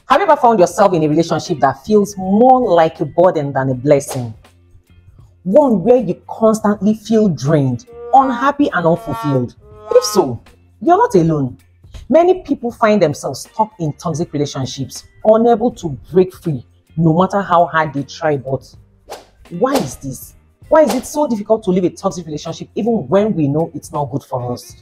Have you ever found yourself in a relationship that feels more like a burden than a blessing? One where you constantly feel drained, unhappy, and unfulfilled? If so, you're not alone. Many people find themselves stuck in toxic relationships, unable to break free, no matter how hard they try. But why is this? Why is it so difficult to leave a toxic relationship even when we know it's not good for us?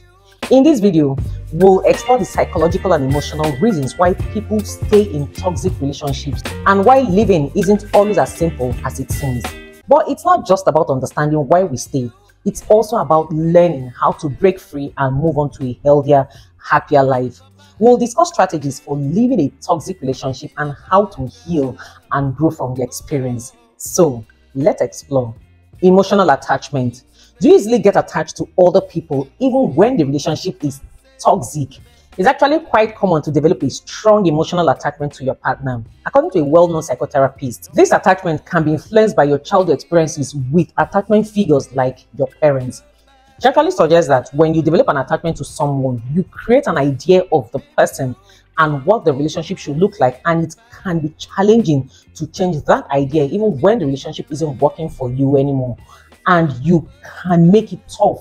In this video, we'll explore the psychological and emotional reasons why people stay in toxic relationships and why living isn't always as simple as it seems. But it's not just about understanding why we stay. It's also about learning how to break free and move on to a healthier, happier life. We'll discuss strategies for leaving a toxic relationship and how to heal and grow from the experience. So, let's explore. Emotional attachment. Do you easily get attached to other people even when the relationship is toxic? It's actually quite common to develop a strong emotional attachment to your partner. According to a well-known psychotherapist, this attachment can be influenced by your childhood experiences with attachment figures like your parents. She actually suggests that when you develop an attachment to someone, you create an idea of the person and what the relationship should look like, and it can be challenging to change that idea even when the relationship isn't working for you anymore, and you can make it tough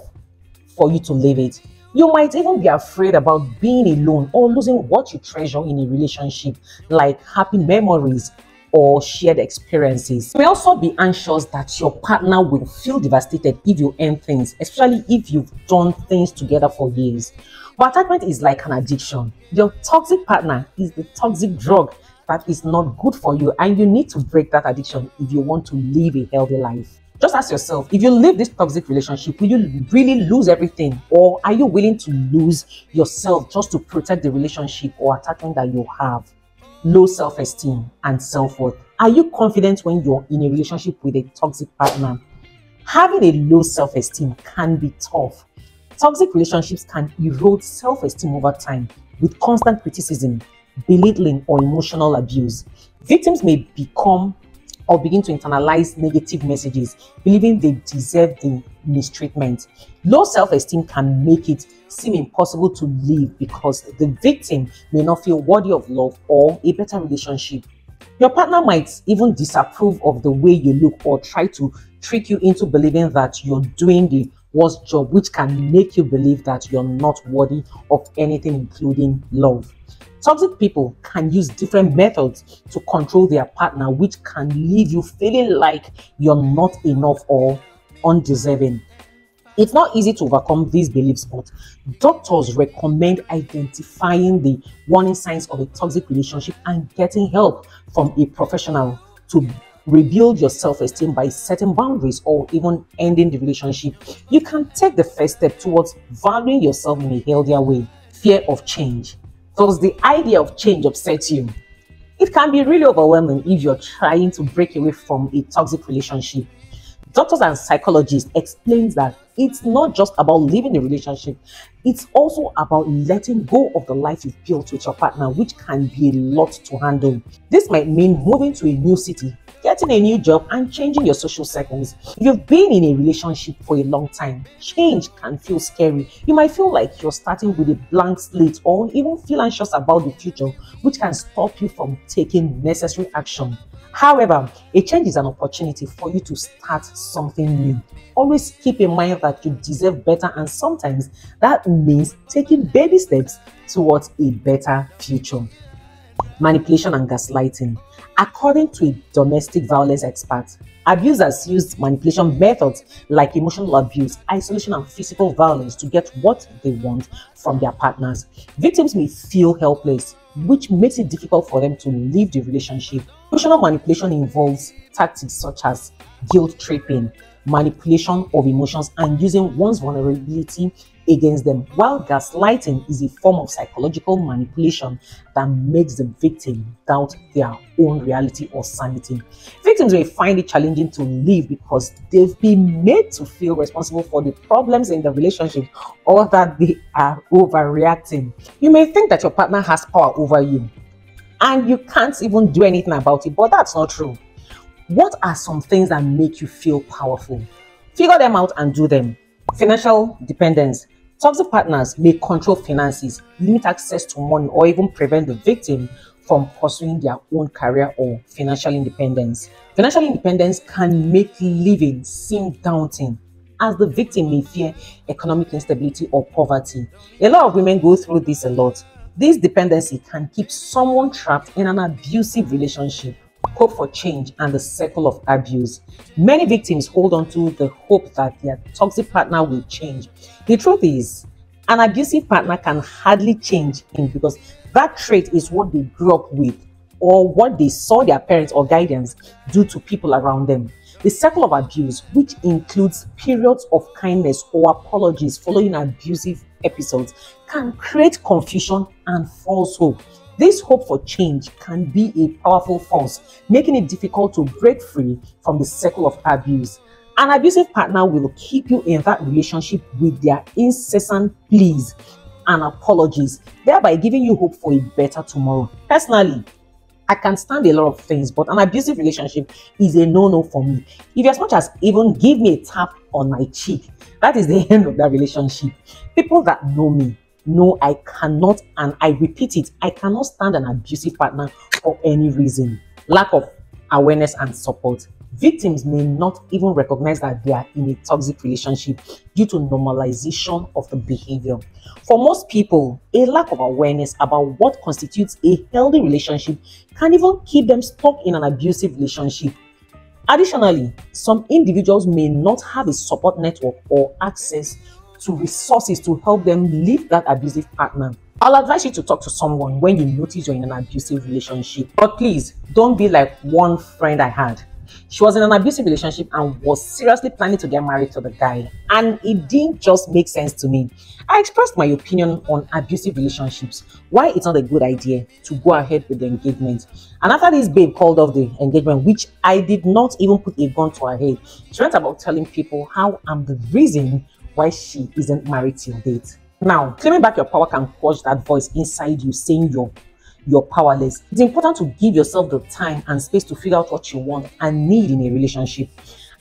for you to leave it. You might even be afraid about being alone or losing what you treasure in a relationship, like happy memories or shared experiences. You may also be anxious that your partner will feel devastated if you end things, especially if you've done things together for years. But attachment is like an addiction. Your toxic partner is the toxic drug that is not good for you, and you need to break that addiction if you want to live a healthy life. Just ask yourself, if you leave this toxic relationship, will you really lose everything? Or are you willing to lose yourself just to protect the relationship or attachment that you have? Low self-esteem and self-worth. Are you confident when you're in a relationship with a toxic partner? Having a low self-esteem can be tough. Toxic relationships can erode self-esteem over time with constant criticism, belittling, or emotional abuse. Victims may begin to internalize negative messages, believing they deserve the mistreatment. Low self-esteem can make it seem impossible to live because the victim may not feel worthy of love or a better relationship. Your partner might even disapprove of the way you look or try to trick you into believing that you're doing the worst job, which can make you believe that you're not worthy of anything, including love. Toxic people can use different methods to control their partner, which can leave you feeling like you're not enough or undeserving. It's not easy to overcome these beliefs, but doctors recommend identifying the warning signs of a toxic relationship and getting help from a professional to rebuild your self-esteem by setting boundaries or even ending the relationship. You can take the first step towards valuing yourself in a healthier way. Fear of change. Does the idea of change upset you? It can be really overwhelming if you're trying to break away from a toxic relationship. Doctors and psychologists explain that it's not just about leaving the relationship, it's also about letting go of the life you've built with your partner, which can be a lot to handle. This might mean moving to a new city, getting a new job, and changing your social circles. If you've been in a relationship for a long time, change can feel scary. You might feel like you're starting with a blank slate or even feel anxious about the future, which can stop you from taking necessary action. However, a change is an opportunity for you to start something new. Always keep in mind that you deserve better, and sometimes that means taking baby steps towards a better future. Manipulation and gaslighting. According to a domestic violence expert, abusers use manipulation methods like emotional abuse, isolation, and physical violence to get what they want from their partners. Victims may feel helpless, which makes it difficult for them to leave the relationship. Emotional manipulation involves tactics such as guilt tripping, manipulation of emotions, and using one's vulnerability against them, while gaslighting is a form of psychological manipulation that makes the victim doubt their own reality or sanity. Victims may find it challenging to leave because they've been made to feel responsible for the problems in the relationship, or that they are overreacting. You may think that your partner has power over you and you can't even do anything about it, but that's not true. What are some things that make you feel powerful? Figure them out and do them. Financial dependence. Toxic partners may control finances, limit access to money, or even prevent the victim from pursuing their own career or financial independence. Financial independence can make living seem daunting, as the victim may fear economic instability or poverty. A lot of women go through this a lot. This dependency can keep someone trapped in an abusive relationship, hope for change, and the circle of abuse. Many victims hold on to the hope that their toxic partner will change. The truth is, an abusive partner can hardly change him because that trait is what they grew up with or what they saw their parents or guidance do to people around them. The cycle of abuse, which includes periods of kindness or apologies following abusive episodes, can create confusion and false hope. This hope for change can be a powerful force, making it difficult to break free from the cycle of abuse. An abusive partner will keep you in that relationship with their incessant pleas and apologies, thereby giving you hope for a better tomorrow. Personally, I can stand a lot of things, but an abusive relationship is a no-no for me. If you as much as even give me a tap on my cheek, that is the end of that relationship. People that know me know I cannot, and I repeat it, I cannot stand an abusive partner for any reason. Lack of awareness and support. Victims may not even recognize that they are in a toxic relationship due to normalization of the behavior. For most people, a lack of awareness about what constitutes a healthy relationship can even keep them stuck in an abusive relationship. Additionally, some individuals may not have a support network or access to resources to help them leave that abusive partner. I'll advise you to talk to someone when you notice you're in an abusive relationship. But please, don't be like one friend I had. She was in an abusive relationship and was seriously planning to get married to the guy. And it didn't just make sense to me. I expressed my opinion on abusive relationships, why it's not a good idea to go ahead with the engagement. And after this babe called off the engagement, which I did not even put a gun to her head, she went about telling people how I'm the reason why she isn't married till date. Now, claiming back your power can quash that voice inside you saying you're powerless. It's important to give yourself the time and space to figure out what you want and need in a relationship.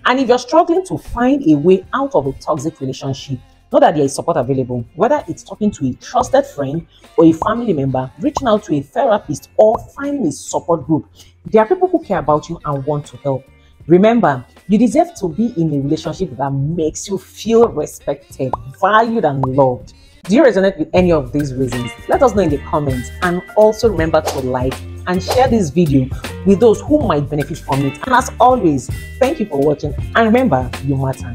And if you're struggling to find a way out of a toxic relationship, know that there is support available. Whether it's talking to a trusted friend or a family member, reaching out to a therapist, or finding a support group, there are people who care about you and want to help. Remember, you deserve to be in a relationship that makes you feel respected, valued, and loved. Do you resonate with any of these reasons? Let us know in the comments, and also remember to like and share this video with those who might benefit from it. And as always, thank you for watching, and remember, you matter.